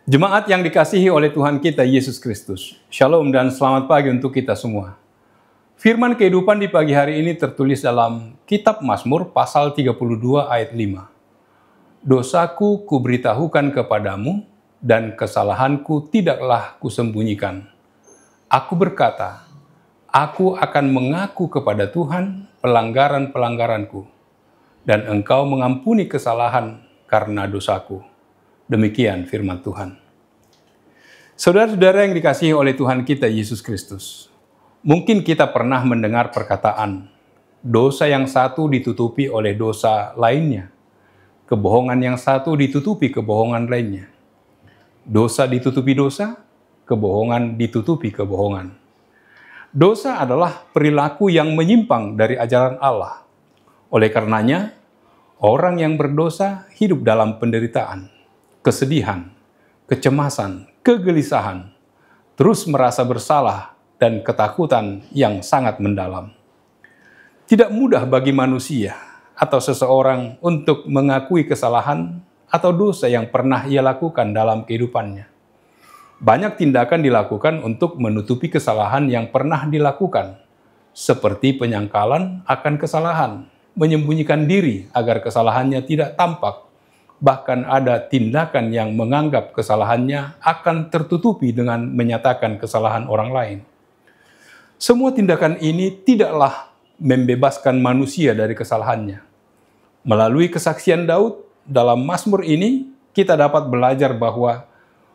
Jemaat yang dikasihi oleh Tuhan kita Yesus Kristus. Shalom dan selamat pagi untuk kita semua. Firman kehidupan di pagi hari ini tertulis dalam Kitab Mazmur pasal 32 ayat 5. Dosaku kuberitahukan kepadamu dan kesalahanku tidaklah kusembunyikan. Aku berkata, aku akan mengaku kepada Tuhan pelanggaran-pelanggaranku dan Engkau mengampuni kesalahan karena dosaku. Demikian firman Tuhan. Saudara-saudara yang dikasihi oleh Tuhan kita Yesus Kristus, mungkin kita pernah mendengar perkataan, dosa yang satu ditutupi oleh dosa lainnya, kebohongan yang satu ditutupi kebohongan lainnya. Dosa ditutupi dosa, kebohongan ditutupi kebohongan. Dosa adalah perilaku yang menyimpang dari ajaran Allah. Oleh karenanya, orang yang berdosa hidup dalam penderitaan, kesedihan, kecemasan, kegelisahan, terus merasa bersalah dan ketakutan yang sangat mendalam. Tidak mudah bagi manusia atau seseorang untuk mengakui kesalahan atau dosa yang pernah ia lakukan dalam kehidupannya. Banyak tindakan dilakukan untuk menutupi kesalahan yang pernah dilakukan, seperti penyangkalan akan kesalahan, menyembunyikan diri agar kesalahannya tidak tampak. Bahkan ada tindakan yang menganggap kesalahannya akan tertutupi dengan menyatakan kesalahan orang lain. Semua tindakan ini tidaklah membebaskan manusia dari kesalahannya. Melalui kesaksian Daud dalam Mazmur ini, kita dapat belajar bahwa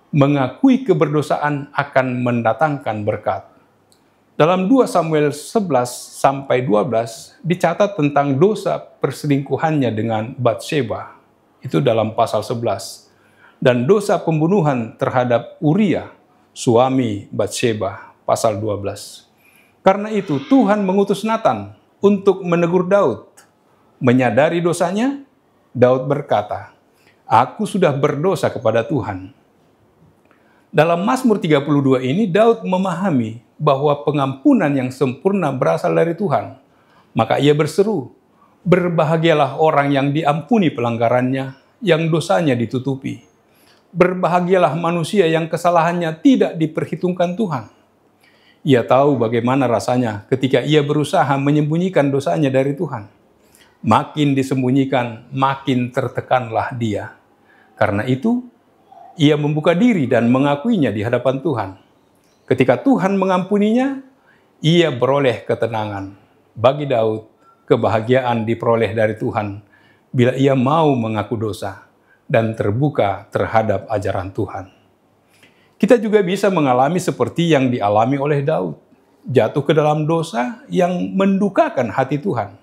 mengakui keberdosaan akan mendatangkan berkat. Dalam 2 Samuel 11-12 dicatat tentang dosa perselingkuhannya dengan Batsheba. Itu dalam pasal 11. Dan dosa pembunuhan terhadap Uria, suami Batsheba, pasal 12. Karena itu Tuhan mengutus Natan untuk menegur Daud. Menyadari dosanya, Daud berkata, aku sudah berdosa kepada Tuhan. Dalam Mazmur 32 ini, Daud memahami bahwa pengampunan yang sempurna berasal dari Tuhan. Maka ia berseru, berbahagialah orang yang diampuni pelanggarannya, yang dosanya ditutupi. Berbahagialah manusia yang kesalahannya tidak diperhitungkan Tuhan. Ia tahu bagaimana rasanya ketika ia berusaha menyembunyikan dosanya dari Tuhan. Makin disembunyikan, makin tertekanlah dia. Karena itu, ia membuka diri dan mengakuinya di hadapan Tuhan. Ketika Tuhan mengampuninya, ia beroleh ketenangan. Bagi Daud, kebahagiaan diperoleh dari Tuhan bila ia mau mengaku dosa dan terbuka terhadap ajaran Tuhan. Kita juga bisa mengalami seperti yang dialami oleh Daud, jatuh ke dalam dosa yang mendukakan hati Tuhan.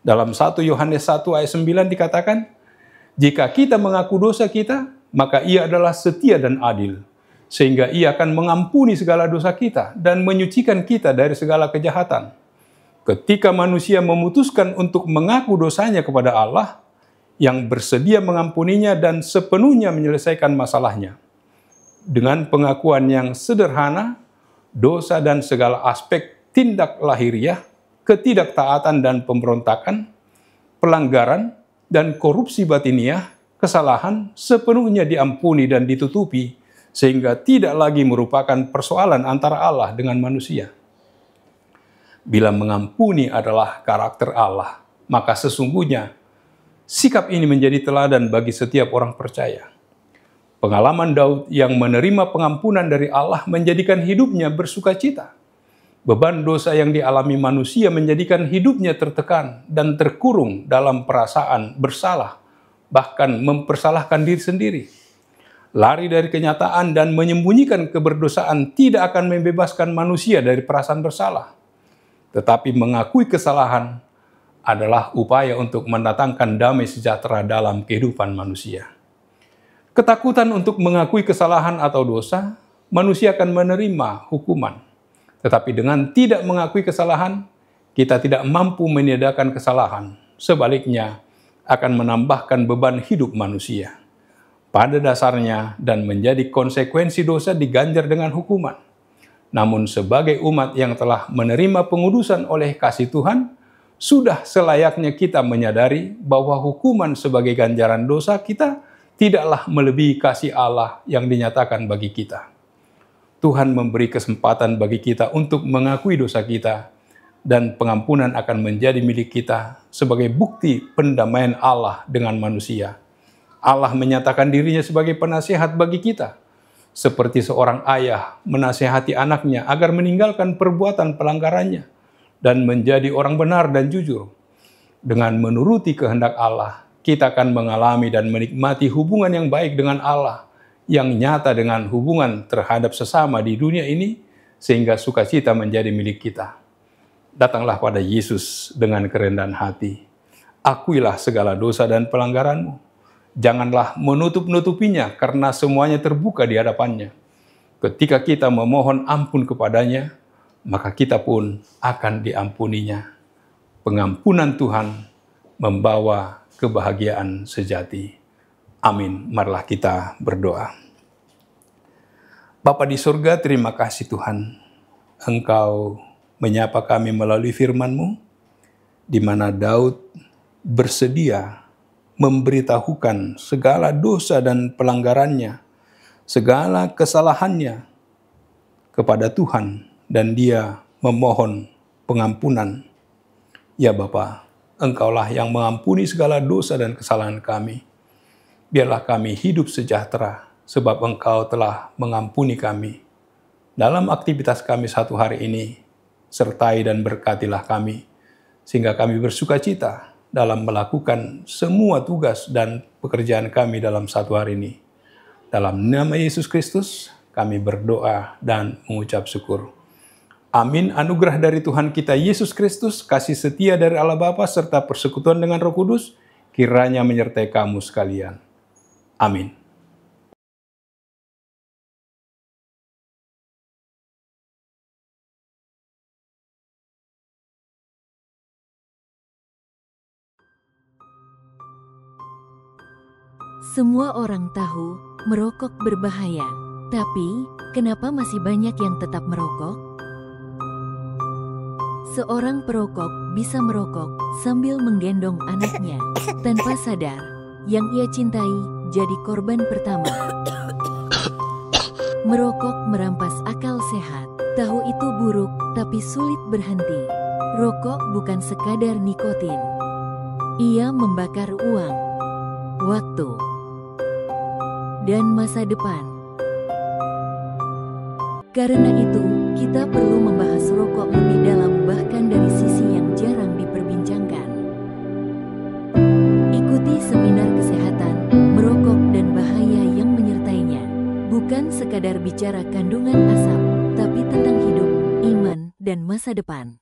Dalam 1 Yohanes 1 ayat 9 dikatakan, jika kita mengaku dosa kita, maka ia adalah setia dan adil, sehingga ia akan mengampuni segala dosa kita dan menyucikan kita dari segala kejahatan. Ketika manusia memutuskan untuk mengaku dosanya kepada Allah, yang bersedia mengampuninya dan sepenuhnya menyelesaikan masalahnya. Dengan pengakuan yang sederhana, dosa dan segala aspek tindak lahiriah, ketidaktaatan dan pemberontakan, pelanggaran dan korupsi batiniah, kesalahan sepenuhnya diampuni dan ditutupi, sehingga tidak lagi merupakan persoalan antara Allah dengan manusia. Bila mengampuni adalah karakter Allah, maka sesungguhnya sikap ini menjadi teladan bagi setiap orang percaya. Pengalaman Daud yang menerima pengampunan dari Allah menjadikan hidupnya bersukacita. Beban dosa yang dialami manusia menjadikan hidupnya tertekan dan terkurung dalam perasaan bersalah, bahkan mempersalahkan diri sendiri. Lari dari kenyataan dan menyembunyikan keberdosaan tidak akan membebaskan manusia dari perasaan bersalah. Tetapi mengakui kesalahan adalah upaya untuk mendatangkan damai sejahtera dalam kehidupan manusia. Ketakutan untuk mengakui kesalahan atau dosa, manusia akan menerima hukuman. Tetapi dengan tidak mengakui kesalahan, kita tidak mampu meniadakan kesalahan. Sebaliknya, akan menambahkan beban hidup manusia. Pada dasarnya dan menjadi konsekuensi dosa diganjar dengan hukuman. Namun sebagai umat yang telah menerima pengudusan oleh kasih Tuhan, sudah selayaknya kita menyadari bahwa hukuman sebagai ganjaran dosa kita tidaklah melebihi kasih Allah yang dinyatakan bagi kita. Tuhan memberi kesempatan bagi kita untuk mengakui dosa kita, dan pengampunan akan menjadi milik kita sebagai bukti pendamaian Allah dengan manusia. Allah menyatakan dirinya sebagai penasihat bagi kita, seperti seorang ayah menasihati anaknya agar meninggalkan perbuatan pelanggarannya dan menjadi orang benar dan jujur. Dengan menuruti kehendak Allah, kita akan mengalami dan menikmati hubungan yang baik dengan Allah, yang nyata dengan hubungan terhadap sesama di dunia ini, sehingga sukacita menjadi milik kita. Datanglah pada Yesus dengan kerendahan hati. Akuilah segala dosa dan pelanggaranmu. Janganlah menutup-nutupinya, karena semuanya terbuka di hadapannya. Ketika kita memohon ampun kepadanya, maka kita pun akan diampuninya. Pengampunan Tuhan membawa kebahagiaan sejati. Amin. Marilah kita berdoa. Bapa di surga, terima kasih Tuhan. Engkau menyapa kami melalui firman-Mu, di mana Daud bersedia memberitahukan segala dosa dan pelanggarannya, segala kesalahannya kepada Tuhan, dan dia memohon pengampunan. Ya Bapa, Engkaulah yang mengampuni segala dosa dan kesalahan kami. Biarlah kami hidup sejahtera, sebab Engkau telah mengampuni kami. Dalam aktivitas kami satu hari ini, sertai dan berkatilah kami, sehingga kami bersukacita dalam melakukan semua tugas dan pekerjaan kami dalam satu hari ini. Dalam nama Yesus Kristus, kami berdoa dan mengucap syukur. Amin. Anugerah dari Tuhan kita Yesus Kristus, kasih setia dari Allah Bapa, serta persekutuan dengan Roh Kudus, kiranya menyertai kamu sekalian. Amin. Semua orang tahu merokok berbahaya, tapi kenapa masih banyak yang tetap merokok? Seorang perokok bisa merokok sambil menggendong anaknya, tanpa sadar yang ia cintai jadi korban pertama. Merokok merampas akal sehat. Tahu itu buruk, tapi sulit berhenti. Rokok bukan sekadar nikotin. Ia membakar uang, waktu, dan masa depan. Karena itu, kita perlu membahas rokok lebih dalam, bahkan dari sisi yang jarang diperbincangkan. Ikuti seminar kesehatan, merokok dan bahaya yang menyertainya. Bukan sekadar bicara kandungan asap, tapi tentang hidup, iman, dan masa depan.